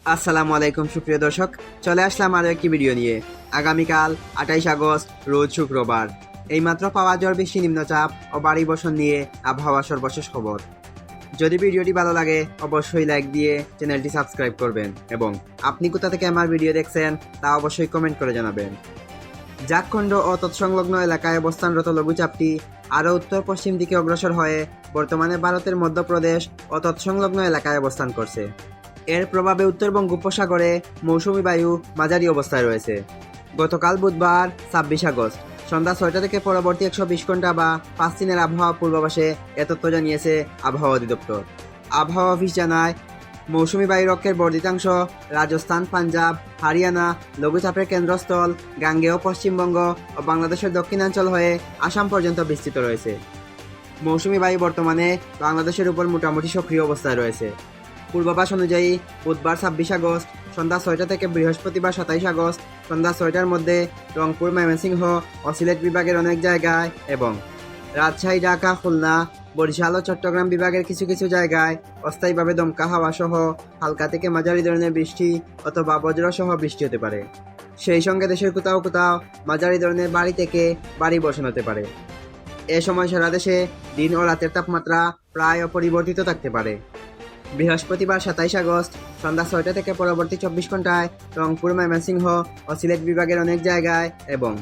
আসসালামু আলাইকুম সুপ্রিয় দর্শক, চলে আসলাম আরও একটি ভিডিও নিয়ে। আগামীকাল 28 আগস্ট রোজ শুক্রবার। এইমাত্র পাওয়া ঝড় বৃষ্টি, নিম্নচাপ ও ভারী বর্ষণ নিয়ে আবহাওয়া সর্বশেষ খবর। যদি ভিডিওটি ভালো লাগে অবশ্যই লাইক দিয়ে চ্যানেলটি সাবস্ক্রাইব করবেন এবং আপনি কোথা থেকে আমার ভিডিও দেখছেন তা অবশ্যই কমেন্ট করে জানাবেন। জাকখণ্ড ও তৎসংলগ্ন এলাকায় অবস্থানরত লঘুচাপটি আরও উত্তর পশ্চিম দিকে অগ্রসর হয়ে বর্তমানে ভারতের মধ্যপ্রদেশ ও তৎসংলগ্ন এলাকায় অবস্থান করছে। এর প্রভাবে উত্তর বঙ্গোপসাগরে মৌসুমী বায়ু মাঝারি অবস্থায় রয়েছে। গতকাল বুধবার 26 আগস্ট সন্ধ্যা 6টা থেকে পরবর্তী 120 ঘন্টা বা 5 দিনের আবহাওয়া পূর্বাভাসে এ তথ্য জানিয়েছে আবহাওয়া অধিদপ্তর। আবহাওয়া অফিস জানায়, মৌসুমী বায়ুর অক্ষের বর্ধিতাংশ রাজস্থান, পাঞ্জাব, হরিয়ানা, লঘুচাপের কেন্দ্রস্থল গাঙ্গেয় পশ্চিমবঙ্গ ও বাংলাদেশের দক্ষিণাঞ্চল হয়ে আসাম পর্যন্ত বিস্তৃত রয়েছে। মৌসুমী বায়ু বর্তমানে বাংলাদেশের উপর মোটামুটি সক্রিয় অবস্থায় রয়েছে। পূর্বাভাস অনুযায়ী বুধবার 26 আগস্ট সন্ধ্যা 6টা থেকে বৃহস্পতিবার 27 আগস্ট সন্ধ্যা 6টার মধ্যে রংপুর, ময়মনসিংহ ও সিলেট বিভাগের অনেক জায়গায় এবং রাজশাহী, ঢাকা, খুলনা, বরিশাল ও চট্টগ্রাম বিভাগের কিছু কিছু জায়গায় অস্থায়ীভাবে দমকা হাওয়া সহ হালকা থেকে মাঝারি ধরনের বৃষ্টি অথবা বজ্র সহ বৃষ্টি হতে পারে। সেই সঙ্গে দেশের কোথাও কোথাও মাঝারি ধরনের ভারী থেকে ভারী বর্ষণ হতে পারে। এ সময় সারা দেশে দিন ও রাতের তাপমাত্রা প্রায় অপরিবর্তিত থাকতে পারে। বৃহস্পতিবার 27 আগস্ট সন্ধ্যা 6টা থেকে পরবর্তী 24 ঘন্টায় রংপুর, ময়মনসিংহ ও সিলেট বিভাগের অনেক জায়গায় এবং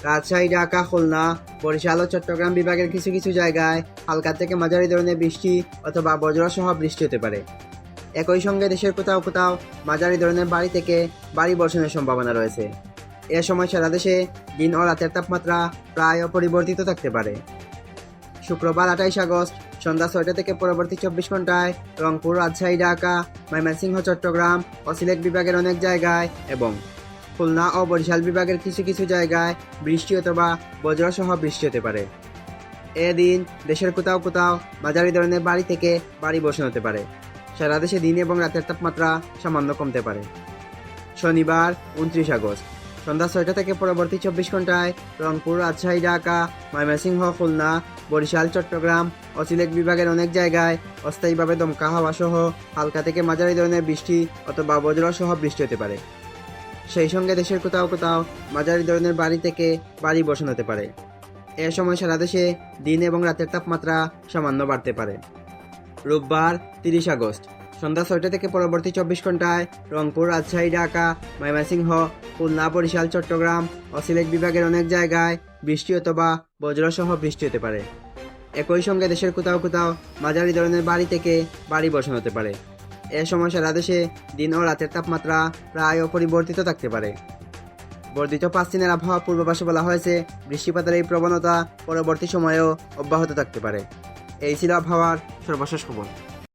রাজশাহী, ঢাকা, খুলনা, বরিশাল ও চট্টগ্রাম বিভাগের কিছু কিছু জায়গায় হালকা থেকে মাঝারি ধরনের বৃষ্টি অথবা বজ্রসহ বৃষ্টি হতে পারে। একই সঙ্গে দেশের কোথাও কোথাও মাঝারি ধরনের ভারী থেকে ভারী বর্ষণের সম্ভাবনা রয়েছে। এ সময় সারা দেশে দিন ও রাতের তাপমাত্রা প্রায় অপরিবর্তিত থাকতে পারে। শুক্রবার 28 আগস্ট সন্ধ্যা 6টা থেকে পরবর্তী 24 ঘন্টায় রংপুর, রাজশাহী, ঢাকা, ময়মনসিংহ, চট্টগ্রাম ও সিলেট বিভাগের অনেক জায়গায় এবং খুলনা ও বরিশাল বিভাগের কিছু কিছু জায়গায় বৃষ্টি অথবা বজ্রসহ বৃষ্টি হতে পারে। এদিন দেশের কোথাও কোথাও মাঝারি ধরনের ভারী থেকে ভারী বর্ষণ হতে পারে। সারা দেশে দিন এবং রাতের তাপমাত্রা সামান্য কমতে পারে। শনিবার 29 আগস্ট সন্ধ্যা 6টা থেকে পরবর্তী 24 ঘন্টায় রংপুর, রাজশাহী, ঢাকা, ময়মনসিংহ, খুলনা, বরিশাল, চট্টগ্রাম ও সিলেট বিভাগের অনেক জায়গায় অস্থায়ীভাবে দমকা হাওয়া সহ হালকা থেকে মাঝারি ধরনের বৃষ্টি অথবা বজ্র সহ বৃষ্টি হতে পারে। সেই সঙ্গে দেশের কোথাও কোথাও মাঝারি ধরনের ভারী থেকে ভারী বর্ষণ হতে পারে। এ সময় সারা দেশে দিন এবং রাতের তাপমাত্রা সামান্য বাড়তে পারে। রোববার 30 আগস্ট সন্ধ্যা 6টা থেকে পরবর্তী 24 ঘন্টায় রংপুর, রাজশাহী, ঢাকা, ময়মনসিংহ, খুলনা, বরিশাল, চট্টগ্রাম ও সিলেট বিভাগের অনেক জায়গায় বৃষ্টি অথবা বজ্রসহ বৃষ্টি হতে পারে। একই সঙ্গে দেশের কোথাও কোথাও মাঝারি ধরনের ভারী থেকে ভারী বর্ষণ হতে পারে। এ সময় সারা দেশে দিন ও রাতের তাপমাত্রা প্রায় অপরিবর্তিত থাকতে পারে। বর্ধিত 5 দিনের আবহাওয়া পূর্বাভাসে বলা হয়েছে, বৃষ্টিপাতের এই প্রবণতা পরবর্তী সময়েও অব্যাহত থাকতে পারে। এই ছিল আবহাওয়ার সর্বশেষ খবর।